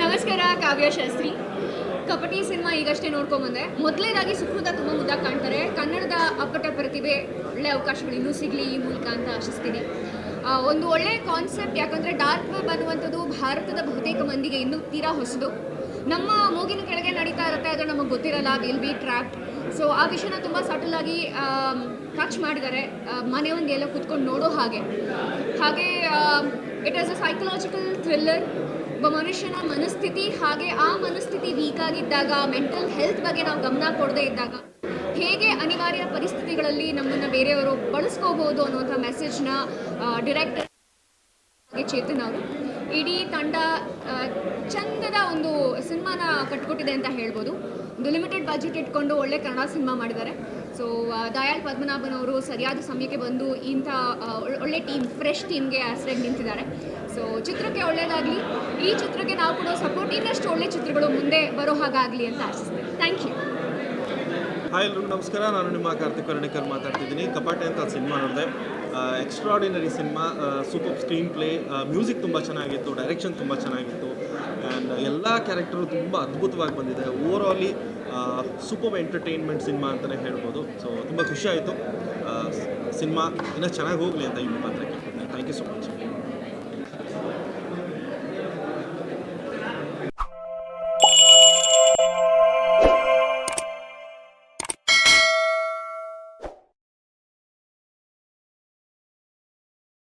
ನಮಸ್ಕಾರ, ಕಾವ್ಯ ಶಾಸ್ತ್ರಿ. ಕಪಟಿ ಸಿನಿಮಾ ಈಗಷ್ಟೇ ನೋಡ್ಕೊಂಬಂದೆ. ಮೊದಲನೇದಾಗಿ ಸುಕೃತ ತುಂಬ ಮುದ್ದಾಗಿ ಕಾಣ್ತಾರೆ. ಕನ್ನಡದ ಅಪ್ಪಟ ಪ್ರತಿಭೆ ಒಳ್ಳೆ ಅವಕಾಶಗಳು ಇನ್ನೂ ಸಿಗಲಿ ಈ ಮೂಲಕ ಅಂತ ಆಶಿಸ್ತೀನಿ. ಒಂದು ಒಳ್ಳೆಯ ಕಾನ್ಸೆಪ್ಟ್, ಯಾಕಂದರೆ ಡಾರ್ಕ್ ವೆಬ್ ಅನ್ನುವಂಥದ್ದು ಭಾರತದ ಬಹುತೇಕ ಮಂದಿಗೆ ಇನ್ನೂ ತೀರಾ ಹೊಸದು. ನಮ್ಮ ಮೂಗಿನ ಕೆಳಗೆ ನಡೀತಾ ಇರುತ್ತೆ, ಅದು ನಮಗೆ ಗೊತ್ತಿರಲ್ಲ, ವಿಲ್ ಬಿ ಟ್ರ್ಯಾಪ್ಡ್. ಸೊ ಆ ವಿಷಯನ ತುಂಬ ಸಟಲಾಗಿ ಟಚ್ ಮಾಡಿದ್ದಾರೆ, ಮನೆ ಒಂದು ಎಲ್ಲ ಕುತ್ಕೊಂಡು ನೋಡೋ ಹಾಗೆ. It is a psychological thriller. ಒಬ್ಬ ಮನುಷ್ಯನ ಮನಸ್ಥಿತಿ, ಹಾಗೆ ಆ ಮನಸ್ಥಿತಿ ವೀಕ್ ಆಗಿದ್ದಾಗ, ಮೆಂಟಲ್ ಹೆಲ್ತ್ ಬಗ್ಗೆ ನಾವು ಗಮನ ಕೊಡದೇ ಇದ್ದಾಗ ಹೇಗೆ ಅನಿವಾರ್ಯ ಪರಿಸ್ಥಿತಿಗಳಲ್ಲಿ ನಮ್ಮನ್ನು ಬೇರೆಯವರು ಬಳಸ್ಕೋಬೋದು ಅನ್ನುವಂಥ ಮೆಸೇಜ್ನ ಡೈರೆಕ್ಟರ್ ಚೇತನ್ ಅವರು, ಇಡೀ ತಂಡ ಚಂದದ ಒಂದು ಸಿನಿಮಾನ ಕಟ್ಕೊಟ್ಟಿದೆ ಅಂತ ಹೇಳ್ಬೋದು. ಒಂದು ಲಿಮಿಟೆಡ್ ಬಜೆಟ್ ಇಟ್ಕೊಂಡು ಒಳ್ಳೆ ಕನ್ನಡ ಸಿನಿಮಾ ಮಾಡಿದ್ದಾರೆ. ಸೊ ದಯಾಳ್ ಪದ್ಮನಾಭನ್ ಅವರು ಸರಿಯಾದ ಸಮಯಕ್ಕೆ ಬಂದು ಇಂಥ ಒಳ್ಳೆ ಟೀಮ್, ಫ್ರೆಶ್ ಟೀಮ್ಗೆ ಆಶ್ರಯ ನಿಂತಿದ್ದಾರೆ. ಸೊ ಚಿತ್ರಕ್ಕೆ ಒಳ್ಳೆಯದಾಗಲಿ, ಈ ಚಿತ್ರಕ್ಕೆ ನಾವು ಕೊಡೋ ಸಪೋರ್ಟ್ ಇನ್ನಷ್ಟು ಒಳ್ಳೆ ಚಿತ್ರಗಳು ಮುಂದೆ ಬರೋ ಹಾಗಾಗಲಿ ಅಂತ ಆಶಿಸ್ತೀನಿ. Thank you. ಹಾಯ್ ಎಲ್ರಿಗೂ ನಮಸ್ಕಾರ. ನಾನು ನಿಮ್ಮ ಕಾರ್ತಿಕ್ ಕರ್ಣಿಕರ್ ಮಾತಾಡ್ತಿದ್ದೀನಿ. ಕಪಾಟೆ ಅಂತ ಸಿನಿಮಾ ನೋಡಿದೆ. Extraordinary cinema, super screen play, music ತುಂಬ ಚೆನ್ನಾಗಿತ್ತು, ಡೈರೆಕ್ಷನ್ ತುಂಬ ಚೆನ್ನಾಗಿತ್ತು, ಆ್ಯಂಡ್ ಎಲ್ಲ ಕ್ಯಾರೆಕ್ಟರು ತುಂಬ ಅದ್ಭುತವಾಗಿ ಬಂದಿದೆ. ಓವರಾಲಿ ಸೂಪರ್ ಎಂಟರ್ಟೈನ್ಮೆಂಟ್ ಸಿನಿಮಾ ಅಂತಲೇ ಹೇಳ್ಬೋದು. ಸೊ ತುಂಬ ಖುಷಿ ಆಯಿತು. ಸಿನಿಮಾ ಇನ್ನೂ ಚೆನ್ನಾಗಿ ಹೋಗಲಿ ಅಂತ ಈ ಮುಖಾಂತರ ಕೇಳ್ಕೊತೀನಿ. Thank you so much.